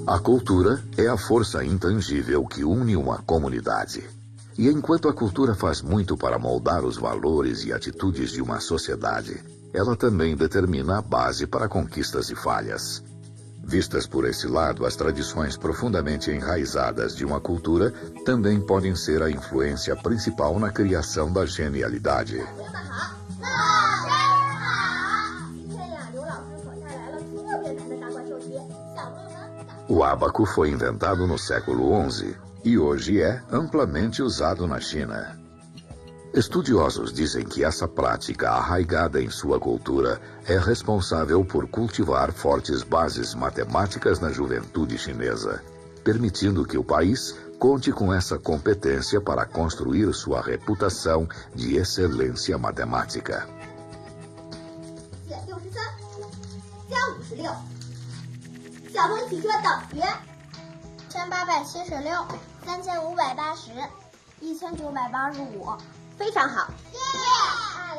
A cultura é a força intangível que une uma comunidade. E enquanto a cultura faz muito para moldar os valores e atitudes de uma sociedade, ela também determina a base para conquistas e falhas. Vistas por esse lado, as tradições profundamente enraizadas de uma cultura também podem ser a influência principal na criação da genialidade. O ábaco foi inventado no século XI e hoje é amplamente usado na China. Estudiosos dizem que essa prática arraigada em sua cultura é responsável por cultivar fortes bases matemáticas na juventude chinesa, permitindo que o país conte com essa competência para construir sua reputação de excelência matemática. 小朋友一起说等于1876、3580、1985。非常好。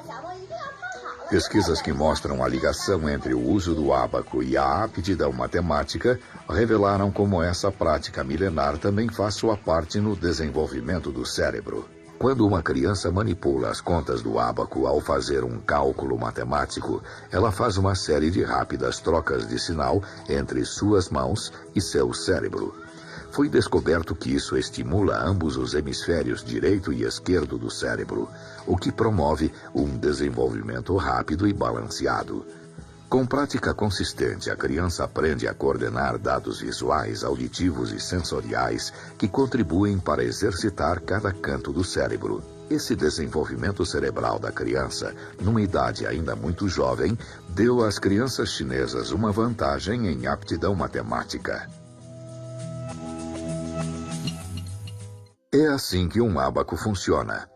小朋友一定要看好了。 Pesquisas que mostram a ligação entre o uso do ábaco e a aptidão matemática revelaram como essa prática milenar também faz sua parte no desenvolvimento do cérebro. Quando uma criança manipula as contas do ábaco ao fazer um cálculo matemático, ela faz uma série de rápidas trocas de sinal entre suas mãos e seu cérebro. Foi descoberto que isso estimula ambos os hemisférios direito e esquerdo do cérebro, o que promove um desenvolvimento rápido e balanceado. Com prática consistente, a criança aprende a coordenar dados visuais, auditivos e sensoriais que contribuem para exercitar cada canto do cérebro. Esse desenvolvimento cerebral da criança, numa idade ainda muito jovem, deu às crianças chinesas uma vantagem em aptidão matemática. É assim que um ábaco funciona.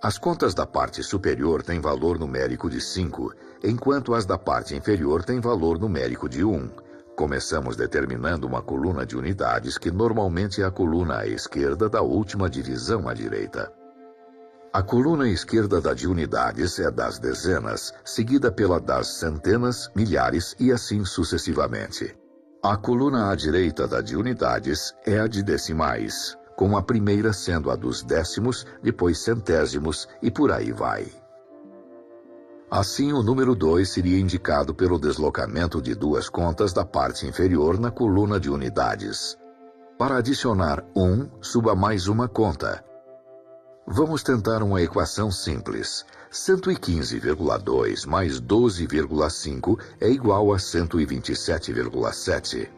As contas da parte superior têm valor numérico de 5, enquanto as da parte inferior têm valor numérico de 1. Começamos determinando uma coluna de unidades que normalmente é a coluna à esquerda da última divisão à direita. A coluna esquerda da de unidades é das dezenas, seguida pela das centenas, milhares e assim sucessivamente. A coluna à direita da de unidades é a de decimais, com a primeira sendo a dos décimos, depois centésimos e por aí vai. Assim, o número 2 seria indicado pelo deslocamento de duas contas da parte inferior na coluna de unidades. Para adicionar 1, suba mais uma conta. Vamos tentar uma equação simples. 115,2 mais 12,5 é igual a 127,7.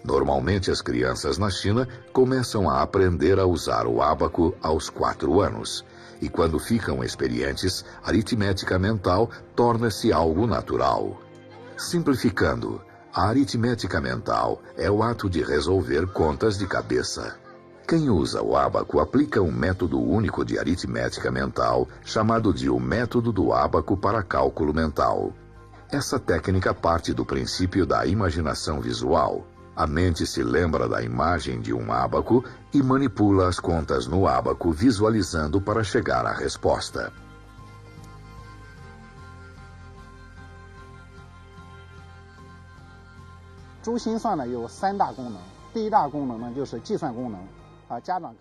Normalmente, as crianças na China começam a aprender a usar o ábaco aos 4 anos. E quando ficam experientes, a aritmética mental torna-se algo natural. Simplificando, a aritmética mental é o ato de resolver contas de cabeça. Quem usa o ábaco aplica um método único de aritmética mental, chamado de o método do ábaco para cálculo mental. Essa técnica parte do princípio da imaginação visual. A mente se lembra da imagem de um ábaco e manipula as contas no ábaco, visualizando para chegar à resposta.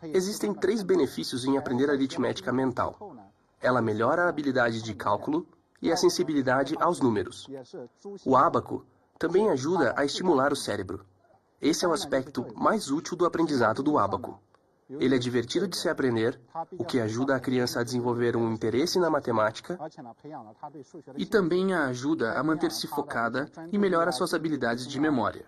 Existem 3 benefícios em aprender aritmética mental. Ela melhora a habilidade de cálculo e a sensibilidade aos números. O ábaco também ajuda a estimular o cérebro. Esse é o aspecto mais útil do aprendizado do ábaco. Ele é divertido de se aprender, o que ajuda a criança a desenvolver um interesse na matemática e também a ajuda a manter-se focada e melhora suas habilidades de memória.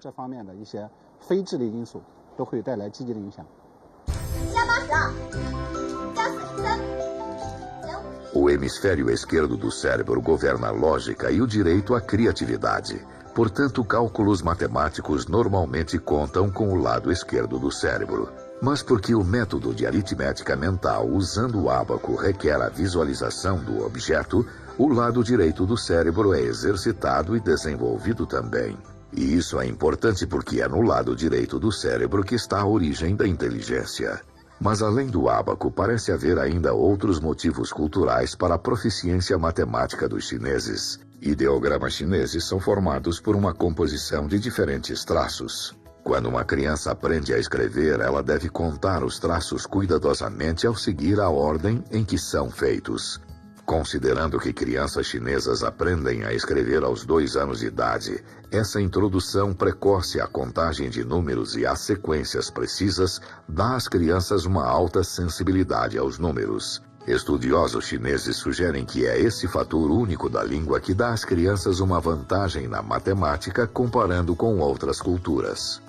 O hemisfério esquerdo do cérebro governa a lógica e o direito a criatividade. Portanto, cálculos matemáticos normalmente contam com o lado esquerdo do cérebro. Mas porque o método de aritmética mental usando o ábaco requer a visualização do objeto, o lado direito do cérebro é exercitado e desenvolvido também. E isso é importante porque é no lado direito do cérebro que está a origem da inteligência. Mas além do ábaco, parece haver ainda outros motivos culturais para a proficiência matemática dos chineses. Ideogramas chineses são formados por uma composição de diferentes traços. Quando uma criança aprende a escrever, ela deve contar os traços cuidadosamente ao seguir a ordem em que são feitos. Considerando que crianças chinesas aprendem a escrever aos 2 anos de idade, essa introdução precoce à contagem de números e às sequências precisas dá às crianças uma alta sensibilidade aos números. Estudiosos chineses sugerem que é esse fator único da língua que dá às crianças uma vantagem na matemática comparando com outras culturas.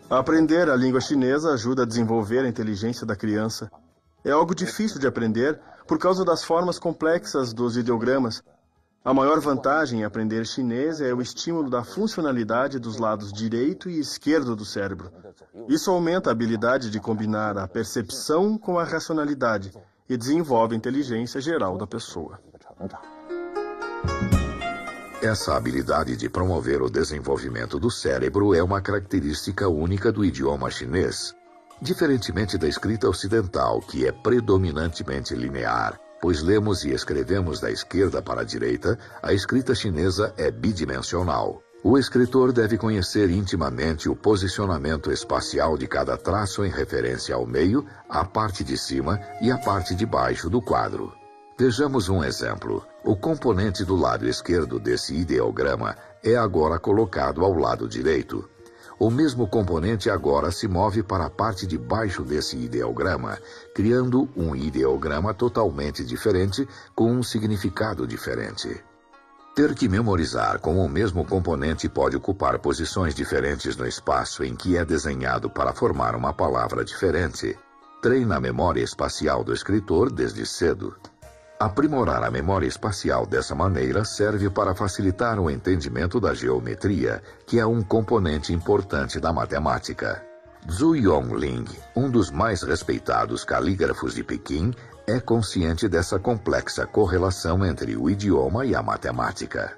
Aprender a língua chinesa ajuda a desenvolver a inteligência da criança. É algo difícil de aprender por causa das formas complexas dos ideogramas. A maior vantagem em aprender chinês é o estímulo da funcionalidade dos lados direito e esquerdo do cérebro. Isso aumenta a habilidade de combinar a percepção com a racionalidade e desenvolve a inteligência geral da pessoa. Essa habilidade de promover o desenvolvimento do cérebro é uma característica única do idioma chinês. Diferentemente da escrita ocidental, que é predominantemente linear, pois lemos e escrevemos da esquerda para a direita, a escrita chinesa é bidimensional. O escritor deve conhecer intimamente o posicionamento espacial de cada traço em referência ao meio, à parte de cima e à parte de baixo do quadro. Vejamos um exemplo. O componente do lado esquerdo desse ideograma é agora colocado ao lado direito. O mesmo componente agora se move para a parte de baixo desse ideograma, criando um ideograma totalmente diferente com um significado diferente. Ter que memorizar como o mesmo componente pode ocupar posições diferentes no espaço em que é desenhado para formar uma palavra diferente, treina a memória espacial do escritor desde cedo. Aprimorar a memória espacial dessa maneira serve para facilitar o entendimento da geometria, que é um componente importante da matemática. Zhu Yongling, um dos mais respeitados calígrafos de Pequim, é consciente dessa complexa correlação entre o idioma e a matemática.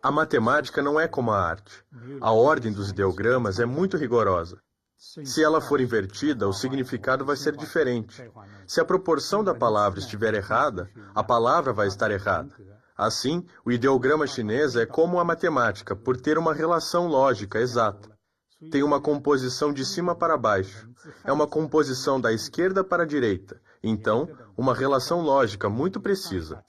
A matemática não é como a arte. A ordem dos ideogramas é muito rigorosa. Se ela for invertida, o significado vai ser diferente. Se a proporção da palavra estiver errada, a palavra vai estar errada. Assim, o ideograma chinês é como a matemática, por ter uma relação lógica exata. Tem uma composição de cima para baixo. É uma composição da esquerda para a direita. Então, uma relação lógica muito precisa.